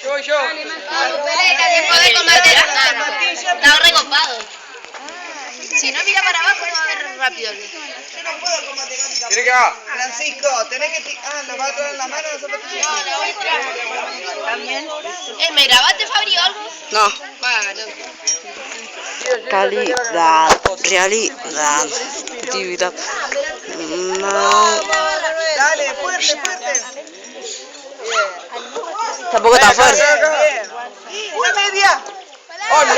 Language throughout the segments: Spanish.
Yo voy yo. Poder comerte está recopado. Si no mira para abajo no va a ver rápido. Yo no puedo con matemáticas. ¿Quiere que va? Francisco, tenés que... ¿nos va a traer en la mano las zapatillas? También. ¿Me grabaste, Fabri, o algo? No. Bueno. Calidad, realidad, actividad. No. Dale, fuerte. Tampoco está fuerte. ¡Una media! ¡Oh, no!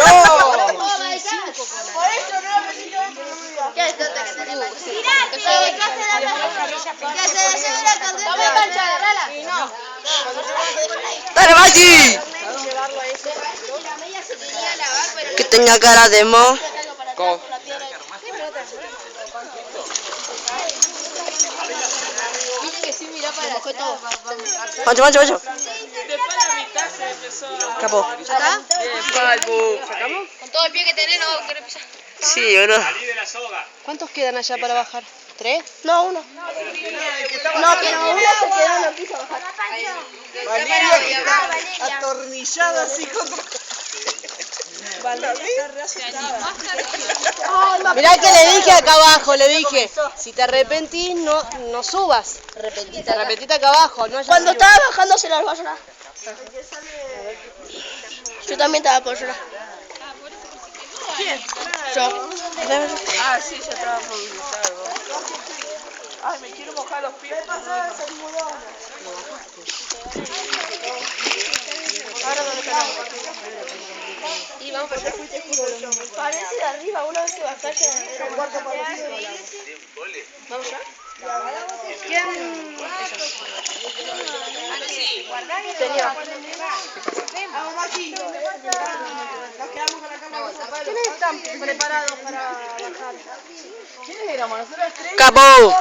Por eso no lo necesito dentro de mi vida. ¿Qué es esto que tenés? ¿Qué se la candela? Toma cancha, agarrala. ¡Dale, Maggi! Que tenga cara de mo. ¿Cómo? Macho. Capó. ¿Acá? ¿Sacamos? Con todo el pie que tenés, no querés pisar. Sí, bro. ¿Cuántos quedan allá para bajar? ¿3? No, uno. No, pero uno se quedó en el piso a bajar. Valeria que está atornillada así contra... Mirá que le dije acá abajo, le dije, si te arrepentís no subas. Arrepentite acá abajo, no Cuando estaba bajando se largó a llorar. Yo también estaba por llorar. ¿Quién? Yo. Ah, sí, ya estaba por gritar. Ay, me quiero mojar los pies. ¿Qué pasó? Se mudó. Ahora dónde quedamos. Y vamos para allá. Parece de arriba, una vez que bajaste era un cuarto parecido. ¿Vamos ya? ¿Quién? Señor. Vamos aquí. Nos quedamos con la cámara. ¿Quiénes están preparados para bajar? ¿Quiénes éramos? ¿Nosotros tres? Capó.